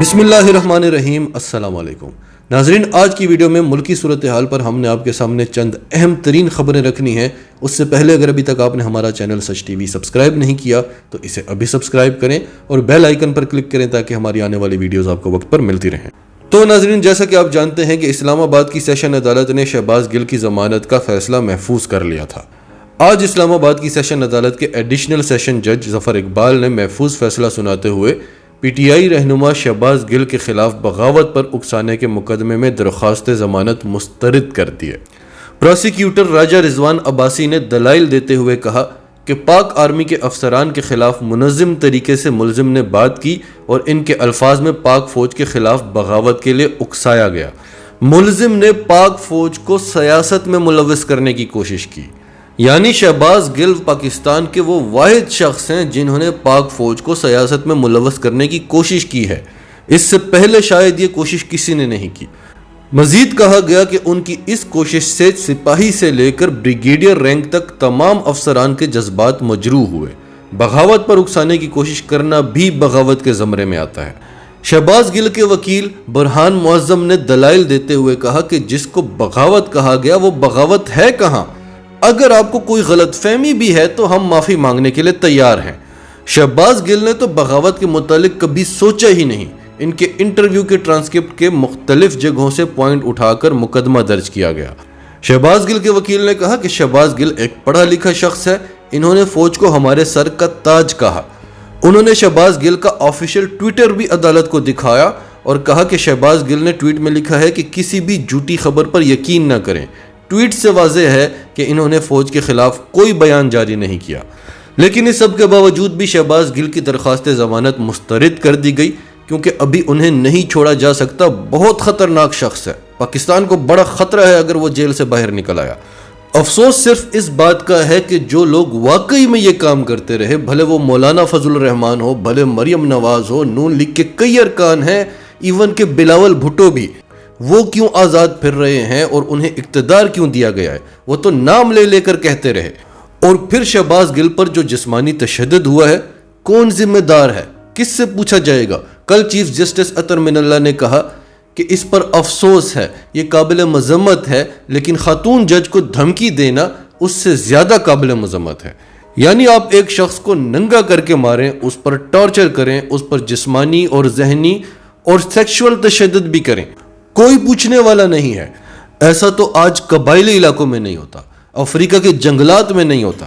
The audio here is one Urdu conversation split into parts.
بسم اللہ الرحمن الرحیم۔ السلام علیکم ناظرین، آج کی ویڈیو میں ملکی صورتحال پر ہم نے آپ کے سامنے چند اہم ترین خبریں رکھنی ہیں۔ اس سے پہلے اگر ابھی تک آپ نے ہمارا چینل سچ ٹی وی سبسکرائب نہیں کیا تو اسے ابھی سبسکرائب کریں اور بیل آئیکن پر کلک کریں تاکہ ہماری آنے والی ویڈیوز آپ کو وقت پر ملتی رہیں۔ تو ناظرین، جیسا کہ آپ جانتے ہیں کہ اسلام آباد کی سیشن عدالت نے شہباز گل کی ضمانت کا فیصلہ محفوظ کر لیا تھا۔ آج اسلام آباد کی سیشن عدالت کے ایڈیشنل سیشن جج ظفر اقبال نے محفوظ فیصلہ سناتے ہوئے پی ٹی آئی رہنما شہباز گل کے خلاف بغاوت پر اکسانے کے مقدمے میں درخواست ضمانت مسترد کر دی ہے۔ پروسیکیوٹر راجہ رضوان عباسی نے دلائل دیتے ہوئے کہا کہ پاک آرمی کے افسران کے خلاف منظم طریقے سے ملزم نے بات کی اور ان کے الفاظ میں پاک فوج کے خلاف بغاوت کے لیے اکسایا گیا۔ ملزم نے پاک فوج کو سیاست میں ملوث کرنے کی کوشش کی، یعنی شہباز گل پاکستان کے وہ واحد شخص ہیں جنہوں نے پاک فوج کو سیاست میں ملوث کرنے کی کوشش کی ہے۔ اس سے پہلے شاید یہ کوشش کسی نے نہیں کی۔ مزید کہا گیا کہ ان کی اس کوشش سے سپاہی سے لے کر بریگیڈیئر رینک تک تمام افسران کے جذبات مجروح ہوئے۔ بغاوت پر اکسانے کی کوشش کرنا بھی بغاوت کے زمرے میں آتا ہے۔ شہباز گل کے وکیل برہان معظم نے دلائل دیتے ہوئے کہا کہ جس کو بغاوت کہا گیا وہ بغاوت ہے کہاں؟ اگر آپ کو کوئی غلط فہمی بھی ہے تو ہم معافی مانگنے کے لیے تیار ہیں۔ شہباز گل نے تو بغاوت کے متعلق کبھی سوچا ہی نہیں۔ ان کے انٹرویو کے ٹرانسکرپٹ کے مختلف جگہوں سے پوائنٹ اٹھا کر مقدمہ درج کیا گیا۔ شہباز گل کے وکیل نے کہا کہ شہباز گل ایک پڑھا لکھا شخص ہے، انہوں نے فوج کو ہمارے سر کا تاج کہا۔ انہوں نے شہباز گل کا آفیشیل ٹویٹر بھی عدالت کو دکھایا اور کہا کہ شہباز گل نے ٹویٹ میں لکھا ہے کہ کسی بھی جھوٹی خبر پر یقین نہ کریں۔ ٹویٹ سے واضح ہے کہ انہوں نے فوج کے خلاف کوئی بیان جاری نہیں کیا، لیکن اس سب کے باوجود بھی شہباز گل کی درخواست ضمانت مسترد کر دی گئی کیونکہ ابھی انہیں نہیں چھوڑا جا سکتا۔ بہت خطرناک شخص ہے، پاکستان کو بڑا خطرہ ہے اگر وہ جیل سے باہر نکل آیا۔ افسوس صرف اس بات کا ہے کہ جو لوگ واقعی میں یہ کام کرتے رہے، بھلے وہ مولانا فضل الرحمان ہو، بھلے مریم نواز ہو، نون لیگ کے کئی ارکان ہیں، ایون کہ بلاول بھٹو بھی، وہ کیوں آزاد پھر رہے ہیں اور انہیں اقتدار کیوں دیا گیا ہے؟ وہ تو نام لے لے کر کہتے رہے۔ اور پھر شہباز گل پر جو جسمانی تشدد ہوا ہے، کون ذمہ دار ہے؟ کس سے پوچھا جائے گا؟ کل چیف جسٹس اطہر من اللہ نے کہا کہ اس پر افسوس ہے، یہ قابل مذمت ہے، لیکن خاتون جج کو دھمکی دینا اس سے زیادہ قابل مذمت ہے۔ یعنی آپ ایک شخص کو ننگا کر کے ماریں، اس پر ٹارچر کریں، اس پر جسمانی اور ذہنی اور سیکشول تشدد بھی کریں، کوئی پوچھنے والا نہیں ہے۔ ایسا تو آج قبائلی علاقوں میں نہیں ہوتا، افریقہ کے جنگلات میں نہیں ہوتا۔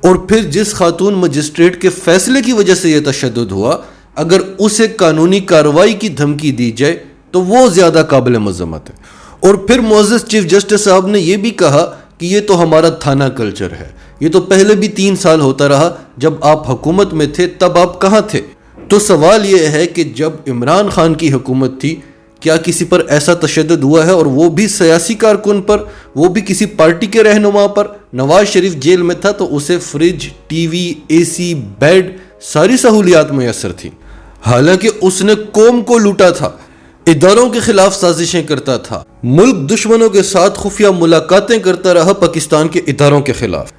اور پھر جس خاتون مجسٹریٹ کے فیصلے کی وجہ سے یہ تشدد ہوا، اگر اسے قانونی کارروائی کی دھمکی دی جائے تو وہ زیادہ قابل مذمت ہے۔ اور پھر معزز چیف جسٹس صاحب نے یہ بھی کہا کہ یہ تو ہمارا تھانہ کلچر ہے، یہ تو پہلے بھی 3 سال ہوتا رہا، جب آپ حکومت میں تھے تب آپ کہاں تھے؟ تو سوال یہ ہے کہ جب عمران خان کی حکومت تھی کیا کسی پر ایسا تشدد ہوا ہے، اور وہ بھی سیاسی کارکن پر، وہ بھی کسی پارٹی کے رہنما پر؟ نواز شریف جیل میں تھا تو اسے فریج، ٹی وی، اے سی، بیڈ، ساری سہولیات میسر تھیں، حالانکہ اس نے قوم کو لوٹا تھا، اداروں کے خلاف سازشیں کرتا تھا، ملک دشمنوں کے ساتھ خفیہ ملاقاتیں کرتا رہا پاکستان کے اداروں کے خلاف۔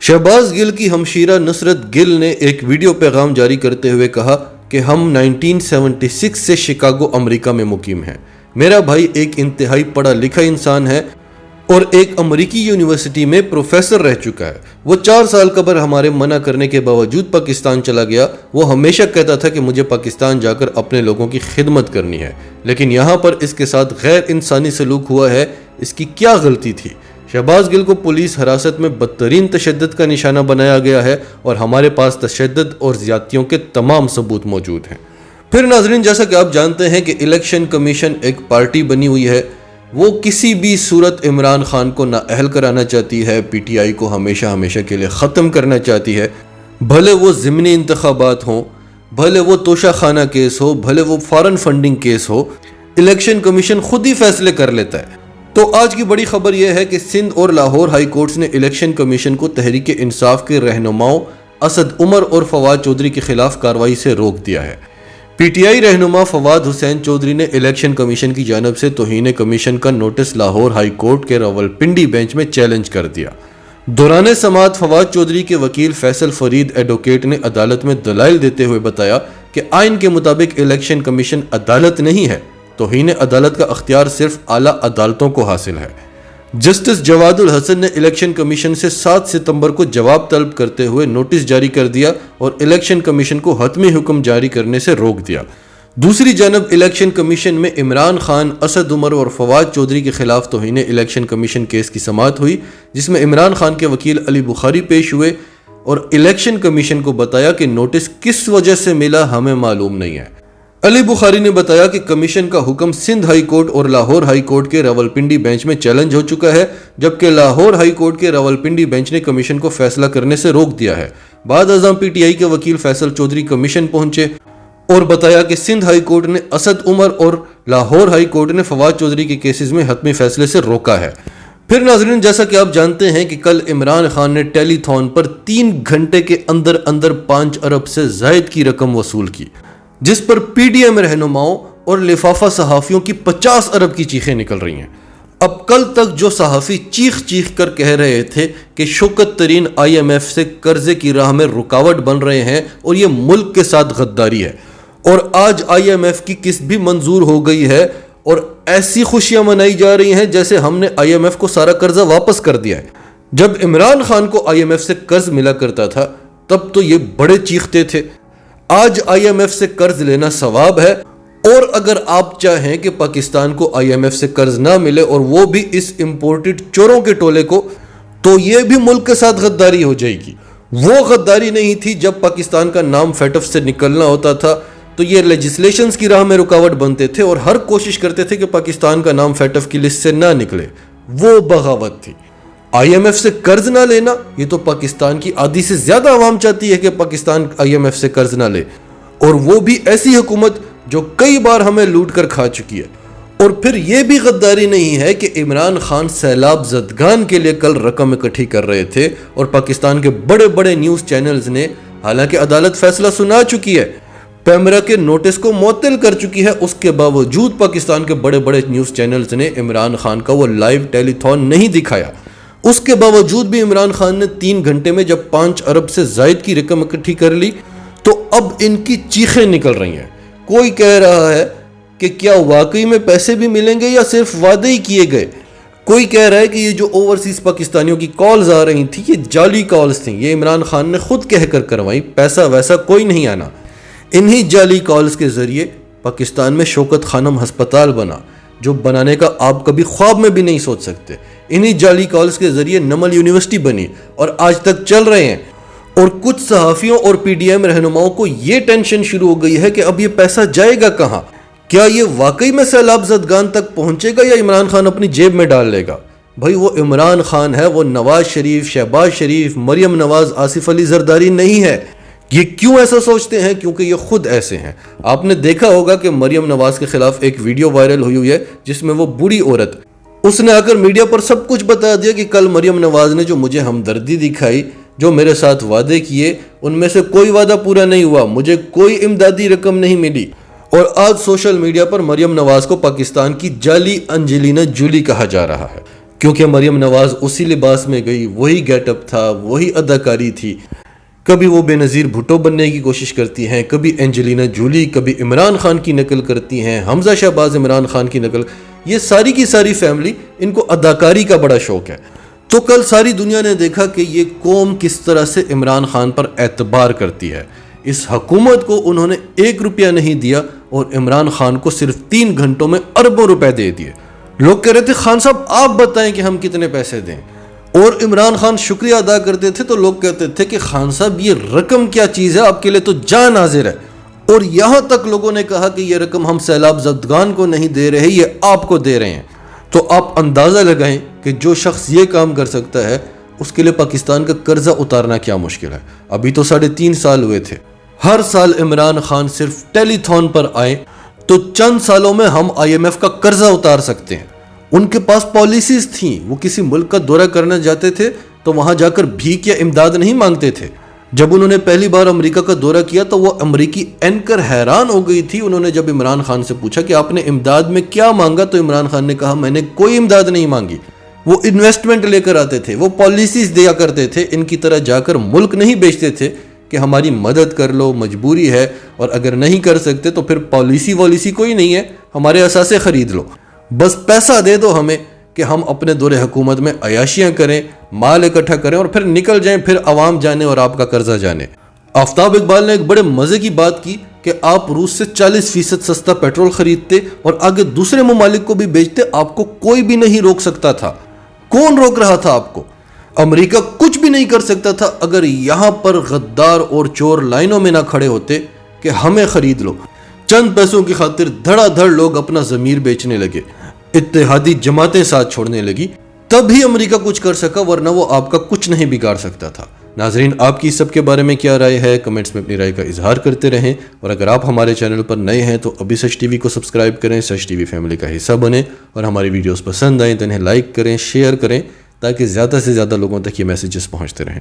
شہباز گل کی ہمشیرہ نصرت گل نے ایک ویڈیو پیغام جاری کرتے ہوئے کہا کہ ہم 1976 سے شکاگو امریکہ میں مقیم ہیں۔ میرا بھائی ایک انتہائی پڑھا لکھا انسان ہے اور ایک امریکی یونیورسٹی میں پروفیسر رہ چکا ہے۔ وہ 4 سال قبل ہمارے منع کرنے کے باوجود پاکستان چلا گیا۔ وہ ہمیشہ کہتا تھا کہ مجھے پاکستان جا کر اپنے لوگوں کی خدمت کرنی ہے، لیکن یہاں پر اس کے ساتھ غیر انسانی سلوک ہوا ہے۔ اس کی کیا غلطی تھی؟ شہباز گل کو پولیس حراست میں بدترین تشدد کا نشانہ بنایا گیا ہے اور ہمارے پاس تشدد اور زیادتیوں کے تمام ثبوت موجود ہیں۔ پھر ناظرین، جیسا کہ آپ جانتے ہیں کہ الیکشن کمیشن ایک پارٹی بنی ہوئی ہے، وہ کسی بھی صورت عمران خان کو نااہل کرانا چاہتی ہے، پی ٹی آئی کو ہمیشہ کے لیے ختم کرنا چاہتی ہے، بھلے وہ ضمنی انتخابات ہوں، بھلے وہ توشہ خانہ کیس ہو، بھلے وہ فارن فنڈنگ کیس ہو، الیکشن کمیشن خود ہی فیصلے کر لیتا ہے۔ تو آج کی بڑی خبر یہ ہے کہ سندھ اور لاہور ہائی کورٹس نے الیکشن کمیشن کو تحریک انصاف کے رہنماؤں اسد عمر اور فواد چودھری کے خلاف کارروائی سے روک دیا ہے۔ پی ٹی آئی رہنما فواد حسین چودھری نے الیکشن کمیشن کی جانب سے توہین کمیشن کا نوٹس لاہور ہائی کورٹ کے راولپنڈی بینچ میں چیلنج کر دیا۔ دوران سماعت فواد چودھری کے وکیل فیصل فرید ایڈوکیٹ نے عدالت میں دلائل دیتے ہوئے بتایا کہ آئین کے مطابق الیکشن کمیشن عدالت نہیں ہے، توہین عدالت کا اختیار صرف اعلیٰ عدالتوں کو حاصل ہے۔ جسٹس جواد الحسن نے الیکشن کمیشن سے 7 ستمبر کو جواب طلب کرتے ہوئے نوٹس جاری کر دیا اور الیکشن کمیشن کو حتمی حکم جاری کرنے سے روک دیا۔ دوسری جانب الیکشن کمیشن میں عمران خان، اسد عمر اور فواد چودھری کے خلاف توہین الیکشن کمیشن کیس کی سماعت ہوئی، جس میں عمران خان کے وکیل علی بخاری پیش ہوئے اور الیکشن کمیشن کو بتایا کہ نوٹس کس وجہ سے ملا ہمیں معلوم نہیں ہے۔ علی بخاری نے بتایا کہ کمیشن کا حکم سندھ ہائی کورٹ اور لاہور ہائی کورٹ کے راولپنڈی بینچ میں چیلنج ہو چکا ہے، جبکہ لاہور ہائی کورٹ کے راولپنڈی بینچ نے کمیشن کو فیصلہ کرنے سے روک دیا ہے۔ بعد ازاں پی ٹی آئی کے وکیل فیصل چودھری کمیشن پہنچے اور بتایا کہ سندھ ہائی کورٹ نے اسد عمر اور لاہور ہائی کورٹ نے فواد چودھری کے کیسز میں حتمی فیصلے سے روکا ہے۔ پھر ناظرین، جیسا کہ آپ جانتے ہیں کہ کل عمران خان نے ٹیلی تھون پر 3 گھنٹے کے اندر 5 ارب سے زائد کی رقم وصول کی، جس پر پی ڈی ایم رہنماؤں اور لفافہ صحافیوں کی 50 ارب کی چیخیں نکل رہی ہیں۔ اب کل تک جو صحافی چیخ چیخ کر کہہ رہے تھے کہ شوکت ترین آئی ایم ایف سے قرضے کی راہ میں رکاوٹ بن رہے ہیں اور یہ ملک کے ساتھ غداری ہے، اور آج آئی ایم ایف کی قسط بھی منظور ہو گئی ہے اور ایسی خوشیاں منائی جا رہی ہیں جیسے ہم نے آئی ایم ایف کو سارا قرضہ واپس کر دیا ہے۔ جب عمران خان کو آئی ایم ایف سے قرض ملا کرتا تھا تب تو یہ بڑے چیختے تھے، آج آئی ایم ایف سے قرض لینا ثواب ہے، اور اگر آپ چاہیں کہ پاکستان کو آئی ایم ایف سے قرض نہ ملے اور وہ بھی اس امپورٹڈ چوروں کے ٹولے کو، تو یہ بھی ملک کے ساتھ غداری ہو جائے گی۔ وہ غداری نہیں تھی جب پاکستان کا نام فیٹف سے نکلنا ہوتا تھا تو یہ لیجسلیشنز کی راہ میں رکاوٹ بنتے تھے اور ہر کوشش کرتے تھے کہ پاکستان کا نام فیٹف کی لسٹ سے نہ نکلے۔ وہ بغاوت تھی۔ آئی ایم ایف سے قرض نہ لینا، یہ تو پاکستان کی آدھی سے زیادہ عوام چاہتی ہے کہ پاکستان آئی ایم ایف سے قرض نہ لے، اور وہ بھی ایسی حکومت جو کئی بار ہمیں لوٹ کر کھا چکی ہے۔ اور پھر یہ بھی غداری نہیں ہے کہ عمران خان سیلاب زدگان کے لیے کل رقم اکٹھی کر رہے تھے اور پاکستان کے بڑے بڑے نیوز چینلز نے، حالانکہ عدالت فیصلہ سنا چکی ہے، پیمرا کے نوٹس کو معطل کر چکی ہے، اس کے باوجود پاکستان کے بڑے بڑے نیوز چینلز نے عمران خان کا وہ لائیو ٹیلی تھون نہیں دکھایا۔ اس کے باوجود بھی عمران خان نے 3 گھنٹے میں جب 5 ارب سے زائد کی رقم اکٹھی کر لی تو اب ان کی چیخیں نکل رہی ہیں۔ کوئی کہہ رہا ہے کہ کیا واقعی میں پیسے بھی ملیں گے یا صرف وعدے ہی کیے گئے؟ کوئی کہہ رہا ہے کہ یہ جو اوورسیز پاکستانیوں کی کالز آ رہی تھیں یہ جعلی کالز تھیں، یہ عمران خان نے خود کہہ کر کروائی، پیسہ ویسا کوئی نہیں آنا۔ انہی جعلی کالز کے ذریعے پاکستان میں شوکت خانم ہسپتال بنا، جو بنانے کا آپ کبھی خواب میں بھی نہیں سوچ سکتے۔ انہی جعلی کالز کے ذریعے نمل یونیورسٹی بنی اور آج تک چل رہے ہیں، اور کچھ صحافیوں اور پی ڈی ایم رہنماؤں کو یہ ٹینشن شروع ہو گئی ہے کہ اب یہ پیسہ جائے گا کہاں؟ کیا یہ واقعی میں سیلاب زدگان تک پہنچے گا یا عمران خان اپنی جیب میں ڈال لے گا؟ بھائی وہ عمران خان ہے، وہ نواز شریف، شہباز شریف، مریم نواز، آصف علی زرداری نہیں ہے۔ یہ کیوں ایسا سوچتے ہیں؟ کیونکہ یہ خود ایسے ہیں۔ آپ نے دیکھا ہوگا کہ مریم نواز کے خلاف ایک ویڈیو وائرل ہوئی ہے جس میں وہ بوڑھی عورت، اس نے آ کر میڈیا پر سب کچھ بتا دیا کہ کل مریم نواز نے جو مجھے ہمدردی دکھائی، جو میرے ساتھ وعدے کیے، ان میں سے کوئی وعدہ پورا نہیں ہوا، مجھے کوئی امدادی رقم نہیں ملی۔ اور آج سوشل میڈیا پر مریم نواز کو پاکستان کی جعلی انجلینا جولی کہا جا رہا ہے، کیونکہ مریم نواز اسی لباس میں گئی، وہی گیٹ اپ تھا، وہی اداکاری تھی۔ کبھی وہ بے نظیر بھٹو بننے کی کوشش کرتی ہیں، کبھی انجلینا جولی، کبھی عمران خان کی نقل کرتی ہیں، حمزہ شہباز عمران خان کی نقل، یہ ساری کی ساری فیملی، ان کو اداکاری کا بڑا شوق ہے۔ تو کل ساری دنیا نے دیکھا کہ یہ قوم کس طرح سے عمران خان پر اعتبار کرتی ہے۔ اس حکومت کو انہوں نے 1 روپیہ نہیں دیا اور عمران خان کو صرف 3 گھنٹوں میں اربوں روپے دے دیے۔ لوگ کہہ رہے تھے خان صاحب آپ بتائیں کہ ہم کتنے پیسے دیں، اور عمران خان شکریہ ادا کرتے تھے تو لوگ کہتے تھے کہ خان صاحب یہ رقم کیا چیز ہے، آپ کے لیے تو جان حاضر ہے۔ اور یہاں تک لوگوں نے کہا کہ یہ رقم ہم سیلاب زدگان کو نہیں دے رہے، یہ آپ کو دے رہے ہیں۔ تو آپ اندازہ لگائیں کہ جو شخص یہ کام کر سکتا ہے اس کے لیے پاکستان کا قرضہ اتارنا کیا مشکل ہے۔ ابھی تو 3.5 سال ہوئے تھے، ہر سال عمران خان صرف ٹیلی تھون پر آئے تو چند سالوں میں ہم آئی ایم ایف کا قرضہ اتار سکتے ہیں۔ ان کے پاس پالیسیز تھیں، وہ کسی ملک کا دورہ کرنا جاتے تھے تو وہاں جا کر بھیک یا امداد نہیں مانگتے تھے۔ جب انہوں نے پہلی بار امریکہ کا دورہ کیا تو وہ امریکی اینکر حیران ہو گئی تھی۔ انہوں نے جب عمران خان سے پوچھا کہ آپ نے امداد میں کیا مانگا تو عمران خان نے کہا میں نے کوئی امداد نہیں مانگی۔ وہ انویسٹمنٹ لے کر آتے تھے، وہ پالیسیز دیا کرتے تھے، ان کی طرح جا کر ملک نہیں بیچتے تھے کہ ہماری مدد کر لو، مجبوری ہے، اور اگر نہیں کر سکتے تو پھر پالیسی کوئی نہیں ہے، ہمارے اثاثے خرید لو، بس پیسہ دے دو ہمیں کہ ہم اپنے دور حکومت میں عیاشیاں کریں، مال اکٹھا کریں اور پھر نکل جائیں، پھر عوام جانے اور آپ کا قرضہ جانے۔ آفتاب اقبال نے ایک بڑے مزے کی بات کی کہ آپ روس سے 40% سستا پیٹرول خریدتے اور آگے دوسرے ممالک کو بھی بیچتے، آپ کو کوئی بھی نہیں روک سکتا تھا۔ کون روک رہا تھا آپ کو؟ امریکہ کچھ بھی نہیں کر سکتا تھا اگر یہاں پر غدار اور چور لائنوں میں نہ کھڑے ہوتے کہ ہمیں خرید لو۔ چند پیسوں کی خاطر دھڑا دھڑ لوگ اپنا ضمیر بیچنے لگے، اتحادی جماعتیں ساتھ چھوڑنے لگی، تب ہی امریکہ کچھ کر سکا، ورنہ وہ آپ کا کچھ نہیں بگاڑ سکتا تھا۔ ناظرین، آپ کی اس سب کے بارے میں کیا رائے ہے؟ کمنٹس میں اپنی رائے کا اظہار کرتے رہیں، اور اگر آپ ہمارے چینل پر نئے ہیں تو ابھی سچ ٹی وی کو سبسکرائب کریں، سچ ٹی وی فیملی کا حصہ بنیں، اور ہماری ویڈیوز پسند آئیں تو انہیں لائک کریں، شیئر کریں، تاکہ زیادہ سے زیادہ لوگوں تک یہ میسیجز پہنچتے رہیں۔